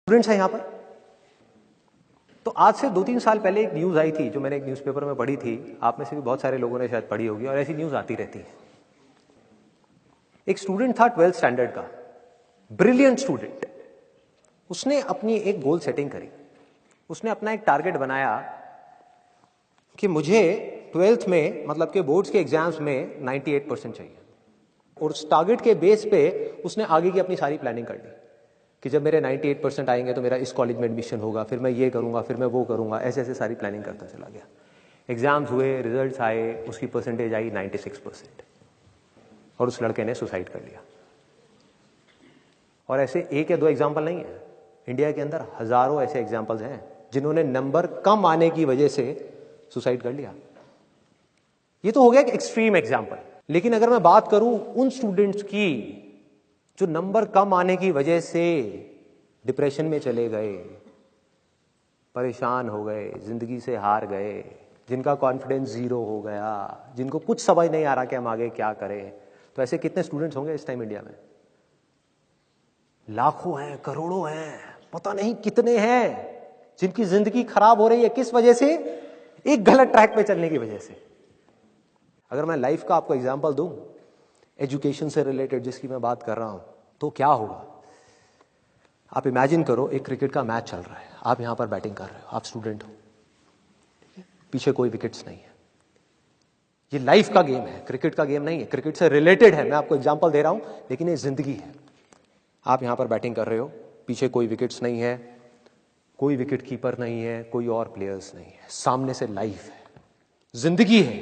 Students हैं यहां पर। तो आज से 2-3 साल पहले एक न्यूज आई थी जो मैंने एक न्यूज़पेपर में पढ़ी थी, आप में से भी बहुत सारे लोगों ने शायद पढ़ी होगी, और ऐसी न्यूज आती रहती है। एक स्टूडेंट था 12th स्टैंडर्ड का, ब्रिलियंट स्टूडेंट। उसने अपनी एक गोल सेटिंग करी, उसने अपना एक टारगेट बनाया कि मुझे 12th में, मतलब के बोर्ड्स के एग्जाम्स में 98% चाहिए। और उस टारगेट के बेस पे उसने आगे की अपनी सारी प्लानिंग कर ली कि जब मेरे 98% आएंगे तो मेरा इस कॉलेज में एडमिशन होगा, फिर मैं ये करूंगा, फिर मैं वो करूंगा, ऐसे ऐसे सारी प्लानिंग करता चला गया। एग्जाम्स हुए, रिजल्ट्स आए, उसकी परसेंटेज आई 96%, और उस लड़के ने सुसाइड कर लिया। और ऐसे एक या दो एग्जाम्पल नहीं है, इंडिया के अंदर हजारों ऐसे एग्जाम्पल्स हैं जिन्होंने नंबर कम आने की वजह से सुसाइड कर लिया। ये तो हो गया एक एक्सट्रीम एग्जाम्पल। लेकिन अगर मैं बात करूं उन स्टूडेंट्स की जो नंबर कम आने की वजह से डिप्रेशन में चले गए, परेशान हो गए, जिंदगी से हार गए, जिनका कॉन्फिडेंस जीरो हो गया, जिनको कुछ समझ नहीं आ रहा कि हम आगे क्या करें, तो ऐसे कितने स्टूडेंट्स होंगे इस टाइम इंडिया में? लाखों हैं, करोड़ों हैं, पता नहीं कितने हैं जिनकी जिंदगी खराब हो रही है। किस वजह से? एक गलत ट्रैक पे चलने की वजह से। अगर मैं लाइफ का आपको एग्जांपल दूं, एजुकेशन से रिलेटेड जिसकी मैं बात कर रहा हूं, तो क्या होगा? आप इमेजिन करो एक क्रिकेट का मैच चल रहा है, आप यहां पर बैटिंग कर रहे हो, आप स्टूडेंट हो, पीछे कोई विकेट्स नहीं है। ये लाइफ का गेम है, क्रिकेट का गेम नहीं है, क्रिकेट से रिलेटेड है, मैं आपको एग्जांपल दे रहा हूं, लेकिन ये जिंदगी है। आप यहां पर बैटिंग कर रहे हो, पीछे कोई विकेट्स नहीं है, कोई विकेट कीपर नहीं है, कोई और प्लेयर्स नहीं है, सामने से लाइफ है, जिंदगी है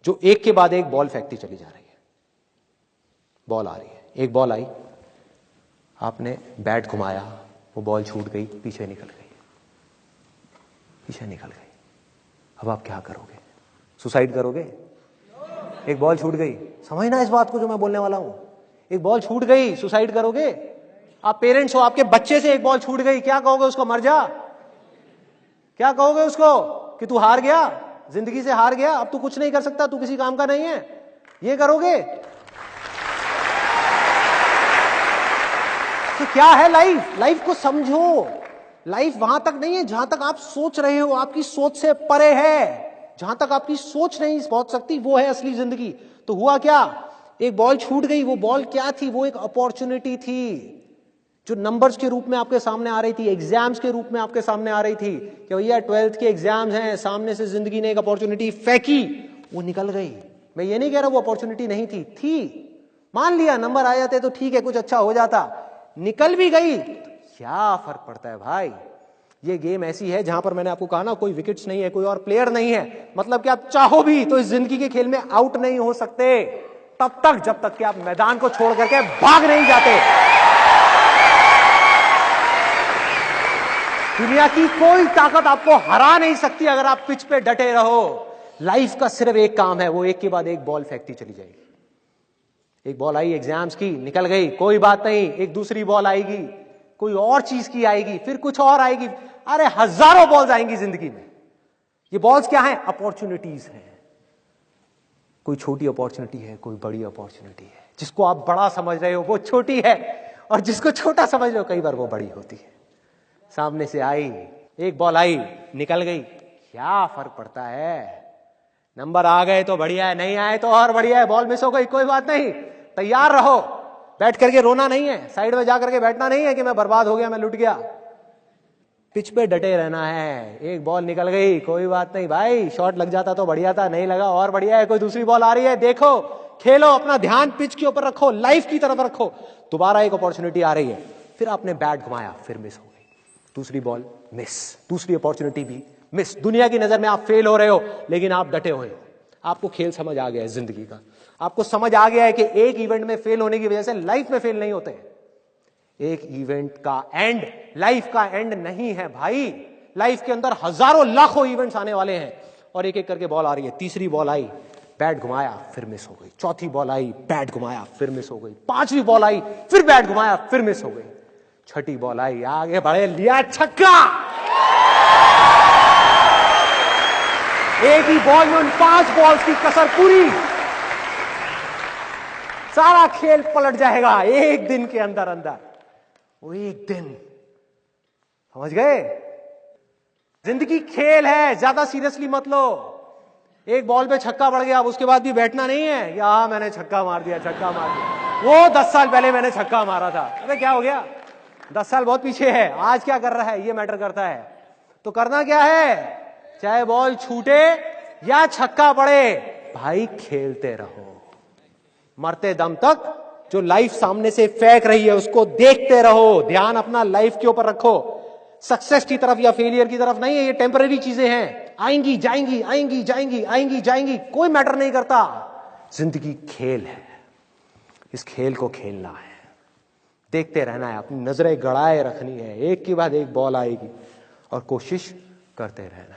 जो एक के बाद एक बॉल फेंकती चली जा रही है। बॉल आ रही है, एक बॉल आई, आपने बैट घुमाया, वो बॉल छूट गई, पीछे निकल गई, पीछे निकल गई। अब आप क्या करोगे? सुसाइड करोगे? एक बॉल छूट गई, समझना इस बात को जो मैं बोलने वाला हूं। एक बॉल छूट गई, सुसाइड करोगे? आप पेरेंट्स हो, आपके बच्चे से एक बॉल छूट गई, क्या कहोगे उसको? मर जा? क्या कहोगे उसको कि तू हार गया, जिंदगी से हार गया, अब तू कुछ नहीं कर सकता, तू किसी काम का नहीं है? ये करोगे? तो क्या है लाइफ? लाइफ को समझो। लाइफ वहां तक नहीं है जहां तक आप सोच रहे हो, आपकी सोच से परे है। जहां तक आपकी सोच नहीं पहुंच सकती वो है असली जिंदगी। तो हुआ क्या? एक बॉल छूट गई। वो बॉल क्या थी? वो एक अपॉर्चुनिटी थी जो नंबर्स के रूप में आपके सामने आ रही थी, एग्जाम्स के रूप में आपके सामने आ रही थी कि भैया 12th के एग्जाम्स हैं, सामने से जिंदगी ने एक अपॉर्चुनिटी फेंकी, वो निकल गई। मैं ये नहीं कह रहा वो अपॉर्चुनिटी नहीं थी, मान लिया नंबर आ जाते तो ठीक है, कुछ अच्छा हो जाता, निकल भी गई, क्या फर्क पड़ता है भाई? ये गेम ऐसी है जहां पर मैंने आपको कहा ना, कोई विकेट्स नहीं है, कोई और प्लेयर नहीं है, मतलब कि आप चाहो भी तो इस जिंदगी के खेल में आउट नहीं हो सकते तब तक जब तक कि आप मैदान को छोड़ करके भाग नहीं जाते। दुनिया की कोई ताकत आपको हरा नहीं सकती अगर आप पिच पे डटे रहो। लाइफ का सिर्फ एक काम है, वो एक के बाद एक बॉल फेंकती चली जाएगी। एक बॉल आई एग्जाम्स की, निकल गई, कोई बात नहीं, एक दूसरी बॉल आएगी, कोई और चीज की आएगी, फिर कुछ और आएगी। अरे हजारों बॉल्स आएंगी जिंदगी में। ये बॉल्स क्या है? अपॉर्चुनिटीज हैं। कोई छोटी अपॉर्चुनिटी है, कोई बड़ी अपॉर्चुनिटी है। जिसको आप बड़ा समझ रहे हो वो छोटी है, और जिसको छोटा समझ रहे हो कई बार वो बड़ी होती है। सामने से आई, एक बॉल आई, निकल गई, क्या फर्क पड़ता है? नंबर आ गए तो बढ़िया है, नहीं आए तो और बढ़िया है, बॉल मिस हो गई, कोई बात नहीं, तैयार रहो। बैठ करके रोना नहीं है, साइड में जाकर के बैठना नहीं है कि मैं बर्बाद हो गया, मैं लुट गया। पिच पे डटे रहना है। एक बॉल निकल गई, कोई बात नहीं भाई, शॉट लग जाता तो बढ़िया था, नहीं लगा और बढ़िया है, कोई दूसरी बॉल आ रही है, देखो, खेलो, अपना ध्यान पिच के ऊपर रखो, लाइफ की तरफ रखो। दोबारा एक अपॉर्चुनिटी आ रही है, फिर आपने बैट घुमाया, फिर मिस हो गई, दूसरी बॉल मिस, दूसरी अपॉर्चुनिटी भी मिस। दुनिया की नजर में आप फेल हो रहे हो, लेकिन आप डटे हुए हो। आपको खेल समझ आ गया है जिंदगी का, आपको समझ आ गया है कि एक इवेंट में फेल होने की वजह से लाइफ में फेल नहीं होते हैं। एक इवेंट का एंड लाइफ का एंड नहीं है भाई। लाइफ के अंदर हजारों लाखों इवेंट्स आने वाले हैं, और एक एक करके बॉल आ रही है। तीसरी बॉल आई, बैट घुमाया, फिर मिस हो गई। चौथी बॉल आई, बैट घुमाया, फिर मिस हो गई। पांचवी बॉल आई, फिर बैट घुमाया, फिर मिस हो गई। छठी बॉल आई, आगे बढ़े, लिया छक्का। एक ही बॉल में उन 5 बॉल्स की कसर पूरी, सारा खेल पलट जाएगा एक दिन के अंदर अंदर। वो एक दिन समझ गए? जिंदगी खेल है, ज्यादा सीरियसली मत लो। एक बॉल पे छक्का पड़ गया, अब उसके बाद भी बैठना नहीं है या मैंने छक्का मार दिया, छक्का मार दिया, वो 10 साल पहले मैंने छक्का मारा था। अबे क्या हो गया, 10 साल बहुत पीछे है, आज क्या कर रहा है ये मैटर करता है। तो करना क्या है, चाहे बॉल छूटे या छक्का पड़े, भाई खेलते रहो मरते दम तक। जो लाइफ सामने से फेंक रही है उसको देखते रहो, ध्यान अपना लाइफ के ऊपर रखो, सक्सेस की तरफ या फेलियर की तरफ नहीं है। ये टेम्पररी चीजें हैं, आएंगी जाएंगी, आएंगी जाएंगी, आएंगी जाएंगी, कोई मैटर नहीं करता। जिंदगी खेल है, इस खेल को खेलना है, देखते रहना है, अपनी नजरें गड़ाए रखनी है, एक के बाद एक बॉल आएगी और कोशिश करते रहना है।